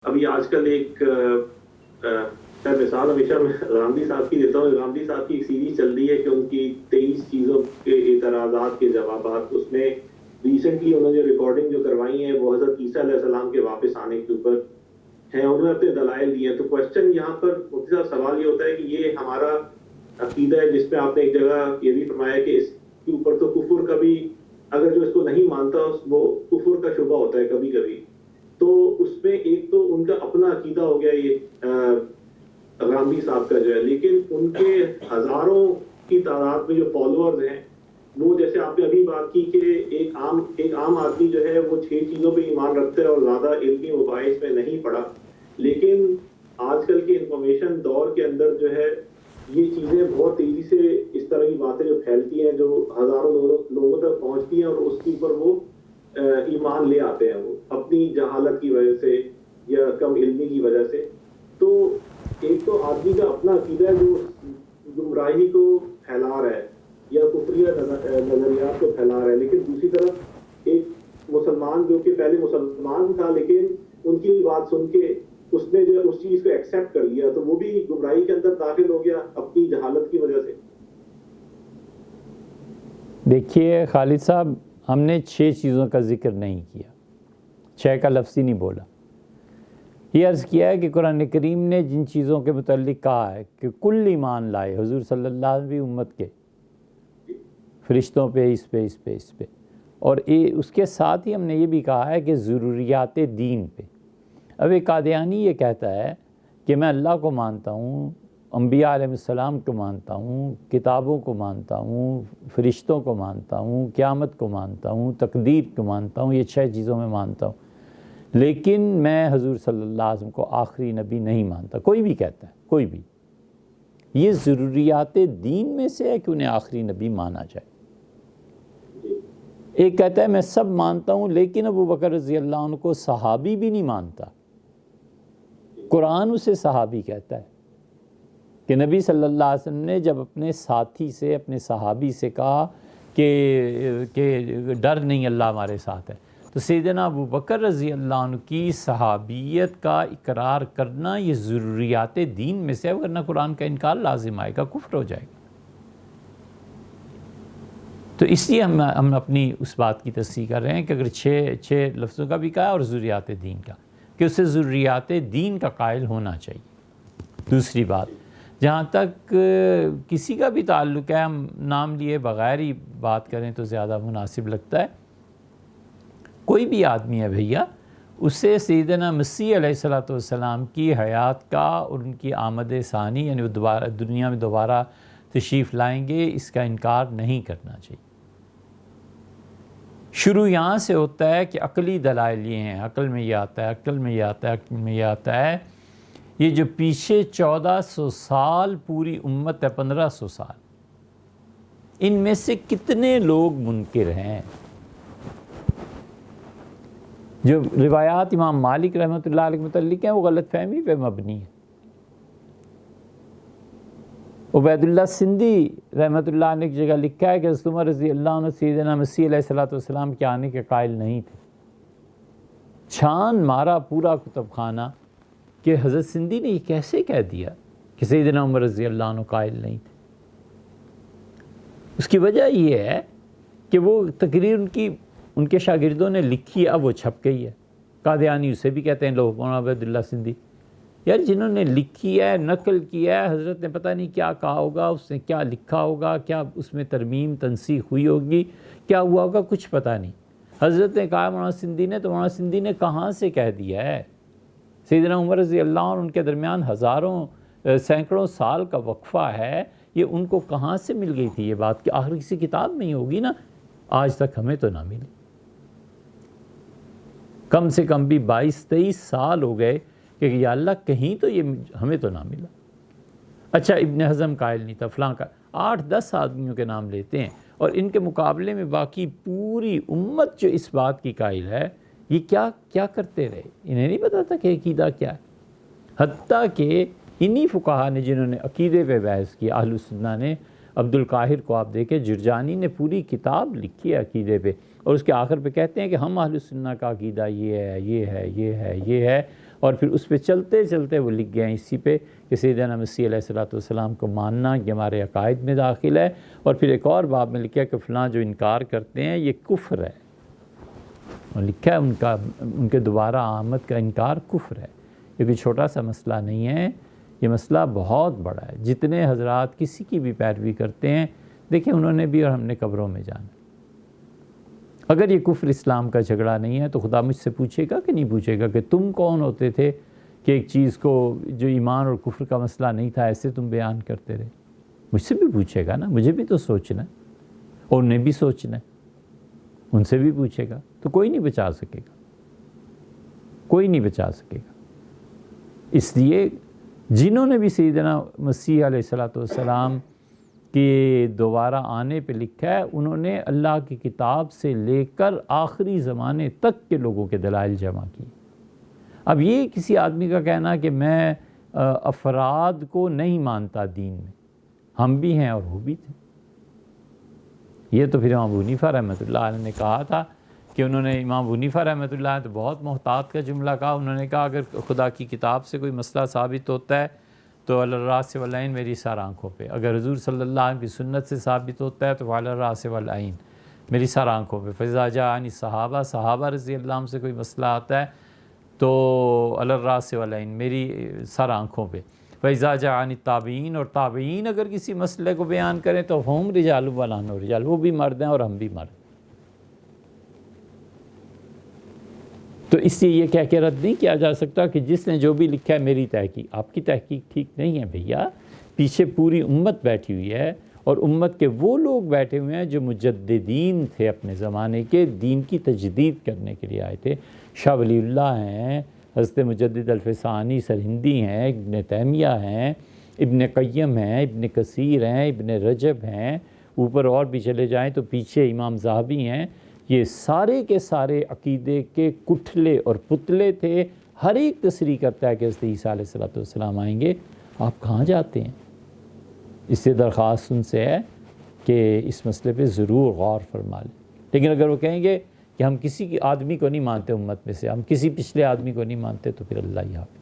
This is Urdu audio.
ابھی آج کل ایک مثال ہمیشہ میں غامدی صاحب کی دیتا ہوں. غامدی صاحب کی ایک سیریز چل رہی ہے کہ ان کی 23 چیزوں کے اعتراضات کے جوابات. اس میں ریسنٹلی انہوں نے ریکارڈنگ جو کروائی ہے وہ حضرت عیسیٰ علیہ السلام کے واپس آنے کے اوپر ہیں. انہوں نے اپنے دلائل دیے ہیں. تو کوشچن یہاں پر مفتی صاحب سوال یہ ہوتا ہے کہ یہ ہمارا عقیدہ ہے جس میں آپ نے ایک جگہ یہ بھی فرمایا کہ اس کے اوپر تو کفر کا بھی, اگر جو اس کو نہیں مانتا وہ کفر کا شبہ ہوتا ہے کبھی کبھی. تو اس میں ایک تو ان کا اپنا عقیدہ ہو گیا یہ غامدی صاحب کا جو ہے, لیکن ان کے ہزاروں کی تعداد میں جو فالوورز ہیں وہ, جیسے آپ نے ابھی بات کی کہ ایک عام آدمی جو ہے وہ 6 چیزوں پہ ایمان رکھتا ہے اور زیادہ علمی مباحث میں نہیں پڑا. لیکن آج کل کے انفارمیشن دور کے اندر جو ہے یہ چیزیں بہت تیزی سے اس طرح کی باتیں جو پھیلتی ہیں, جو ہزاروں لوگوں تک پہنچتی ہیں, اور اس کے اوپر وہ ایمان لے آتے ہیں وہ اپنی جہالت کی وجہ سے یا کم علمی کی وجہ سے. تو ایک تو آدمی کا اپنا عقیدہ ہے جو گمراہی کو پھیلا رہا ہے یا کفریہ نظریات کو پھیلا رہا ہے, لیکن دوسری طرف ایک مسلمان جو کہ پہلے مسلمان تھا لیکن ان کی بات سن کے اس نے جو اس چیز کو ایکسیپٹ کر لیا, تو وہ بھی گمراہی کے اندر داخل ہو گیا اپنی جہالت کی وجہ سے. دیکھیے خالد صاحب, ہم نے 6 چیزوں کا ذکر نہیں کیا, 6 کا لفظ ہی نہیں بولا. یہ عرض کیا ہے کہ قرآن کریم نے جن چیزوں کے متعلق کہا ہے کہ کل ایمان لائے, حضور صلی اللہ علیہ وسلم امت کے, فرشتوں پہ, اس پہ, اور اس کے ساتھ ہی ہم نے یہ بھی کہا ہے کہ ضروریات دین پہ. اب ایک قادیانی یہ کہتا ہے کہ میں اللہ کو مانتا ہوں, انبیاء علیہ السلام کو مانتا ہوں, کتابوں کو مانتا ہوں, فرشتوں کو مانتا ہوں, قیامت کو مانتا ہوں, تقدیر کو مانتا ہوں, یہ 6 چیزوں میں مانتا ہوں, لیکن میں حضور صلی اللہ علیہ وسلم کو آخری نبی نہیں مانتا. کوئی بھی کہتا ہے, کوئی بھی. یہ ضروریات دین میں سے ہے کہ انہیں آخری نبی مانا جائے. ایک کہتا ہے میں سب مانتا ہوں لیکن ابو بکر رضی اللہ عنہ کو صحابی بھی نہیں مانتا. قرآن اسے صحابی کہتا ہے کہ نبی صلی اللہ علیہ وسلم نے جب اپنے ساتھی سے, اپنے صحابی سے کہا کہ ڈر نہیں, اللہ ہمارے ساتھ ہے, تو سیدنا ابو بکر رضی اللہ عنہ کی صحابیت کا اقرار کرنا یہ ضروریات دین میں سے ہے, ورنہ قرآن کا انکار لازم آئے گا, کفر ہو جائے گا. تو اس لیے ہم اپنی اس بات کی تصحیح کر رہے ہیں کہ اگر 6 لفظوں کا بھی کہا ہے اور ضروریات دین کا, کہ اسے ضروریات دین کا قائل ہونا چاہیے. دوسری بات, جہاں تک کسی کا بھی تعلق ہے, ہم نام لیے بغیر ہی بات کریں تو زیادہ مناسب لگتا ہے. کوئی بھی آدمی ہے بھیا, اسے سیدنا مسیح علیہ السلام کی حیات کا اور ان کی آمد ثانی, یعنی وہ دنیا میں دوبارہ تشریف لائیں گے, اس کا انکار نہیں کرنا چاہیے. شروع یہاں سے ہوتا ہے کہ عقلی دلائل یہ ہیں, عقل میں یہ آتا ہے, عقل میں یہ آتا ہے, عقل میں یہ آتا ہے. یہ جو پیچھے 1400 سال پوری امت ہے, 1500 سال, ان میں سے کتنے لوگ منکر ہیں؟ جو روایات امام مالک رحمۃ اللہ علیہ کے متعلق ہیں وہ غلط فہمی پہ مبنی ہے. عبید اللہ سندھی رحمۃ اللہ نے ایک جگہ لکھا ہے کہ حضرت عمر رضی اللہ عنہ سیدنا مسیح علیہ السلام کے آنے کے قائل نہیں تھے. چھان مارا پورا کتب خانہ کہ حضرت سندھی نے یہ کیسے کہہ دیا کہ سیدنا عمر رضی اللہ عنہ قائل نہیں تھے. اس کی وجہ یہ ہے کہ وہ تقریر ان کے شاگردوں نے لکھی ہے, اب وہ چھپ گئی ہے. قادیانی اسے بھی کہتے ہیں لوگ, مولانا عبید اللہ سندھی. یار جنہوں نے لکھی ہے, نقل کیا ہے, حضرت نے پتہ نہیں کیا کہا ہوگا, اس نے کیا لکھا ہوگا, کیا اس میں ترمیم تنسیخ ہوئی ہوگی, کیا ہوا ہوگا, کچھ پتہ نہیں. حضرت نے کہا مولانا سندھی نے, تو مولانا سندھی نے کہاں سے کہہ دیا ہے؟ سیدنا عمر رضی اللہ عنہ ان کے درمیان سینکڑوں سال کا وقفہ ہے, یہ ان کو کہاں سے مل گئی تھی یہ بات کہ آخر کسی کتاب میں ہی ہوگی نا, آج تک ہمیں تو نہ ملی. کم سے کم بھی 22-23 سال ہو گئے کہ یا اللہ کہیں تو یہ ہمیں تو نہ ملا. اچھا ابن حزم قائل نہیں تھا, فلاں کا 8-10 آدمیوں کے نام لیتے ہیں, اور ان کے مقابلے میں باقی پوری امت جو اس بات کی قائل ہے, یہ کیا کرتے رہے, انہیں نہیں پتا تھا کہ عقیدہ کیا ہے. حتیٰ کہ انہی فقہا نے جنہوں نے عقیدے پہ بحث کی, اہل سنہ نے, عبد القاہر کو آپ دیکھیں, جرجانی نے پوری کتاب لکھی ہے عقیدے پہ, اور اس کے آخر پہ کہتے ہیں کہ ہم اہل سنہ کا عقیدہ یہ ہے, یہ ہے, یہ ہے, یہ ہے, اور پھر اس پہ چلتے چلتے وہ لکھ گئے ہیں اسی پہ کہ سیدنا مسیح علیہ الصلوۃ والسلام کو ماننا کہ ہمارے عقائد میں داخل ہے، اور پھر ایک اور باب میں لکھا کہ فلاں جو انکار کرتے ہیں یہ کفر ہے، اور لکھا ہے ان کے دوبارہ آمد کا انکار کفر ہے۔ یہ کوئی چھوٹا سا مسئلہ نہیں ہے، یہ مسئلہ بہت بڑا ہے۔ جتنے حضرات کسی کی بھی پیروی کرتے ہیں، دیکھیں انہوں نے بھی اور ہم نے قبروں میں جانا۔ اگر یہ کفر اسلام کا جھگڑا نہیں ہے تو خدا مجھ سے پوچھے گا کہ نہیں پوچھے گا کہ تم کون ہوتے تھے کہ ایک چیز کو جو ایمان اور کفر کا مسئلہ نہیں تھا ایسے تم بیان کرتے رہے؟ مجھ سے بھی پوچھے گا نا، مجھے بھی تو سوچنا ہے، اور انہیں بھی سوچنا ہے، ان سے بھی پوچھے گا، تو کوئی نہیں بچا سکے گا، کوئی نہیں بچا سکے گا۔ اس لیے جنہوں نے بھی سیدنا مسیح علیہ الصلوۃ والسلام کہ دوبارہ آنے پہ لکھا ہے، انہوں نے اللہ کی کتاب سے لے کر آخری زمانے تک کے لوگوں کے دلائل جمع کی۔ اب یہ کسی آدمی کا کہنا کہ میں افراد کو نہیں مانتا دین میں، ہم بھی ہیں اور وہ بھی تھے، یہ تو پھر امام ابو حنیفہ رحمۃ اللہ علیہ نے کہا تھا کہ انہوں نے، امام ابو حنیفہ رحمۃ اللہ علیہ تو بہت محتاط کا جملہ کہا، انہوں نے کہا اگر خدا کی کتاب سے کوئی مسئلہ ثابت ہوتا ہے تو علی الراس والعین میری سر آنکھوں پہ، اگر حضور صلی اللہ علیہ وسلم کی سنت سے ثابت ہوتا ہے تو علی الراس والعین میری سر آنکھوں پہ۔ فاذا جاءنی صحابہ رضی اللہ عنہ سے کوئی مسئلہ آتا ہے تو علی الراس والعین میری سر آنکھوں پہ۔ فاذا جاءنی التابعین، اور تابعین اگر کسی مسئلے کو بیان کریں تو ہم رجال ونحن رجال، وہ بھی مرد ہیں اور ہم بھی مرد۔ تو اس لیے یہ کہہ کے رد نہیں کیا جا سکتا کہ جس نے جو بھی لکھا ہے میری تحقیق، آپ کی تحقیق ٹھیک نہیں ہے بھیا، پیچھے پوری امت بیٹھی ہوئی ہے، اور امت کے وہ لوگ بیٹھے ہوئے ہیں جو مجددین تھے اپنے زمانے کے، دین کی تجدید کرنے کے لیے آئے تھے۔ شاہ ولی اللہ ہیں، حضرت مجدد الفسانی سرہندی ہیں، ابن تیمیہ ہیں، ابن قیم ہیں، ابن کثیر ہیں، ابن رجب ہیں، اوپر اور بھی چلے جائیں تو پیچھے امام ذہبی ہیں۔ یہ سارے کے سارے عقیدے کے کٹھلے اور پتلے تھے، ہر ایک تصریح کرتا ہے کہ حضرت عیسیٰ علیہ الصلوۃ والسلام آئیں گے، آپ کہاں جاتے ہیں؟ اس سے درخواست ان سے ہے کہ اس مسئلے پہ ضرور غور فرما لیں۔ لیکن اگر وہ کہیں گے کہ ہم کسی آدمی کو نہیں مانتے امت میں سے، ہم کسی پچھلے آدمی کو نہیں مانتے، تو پھر اللہ ہی حافظ۔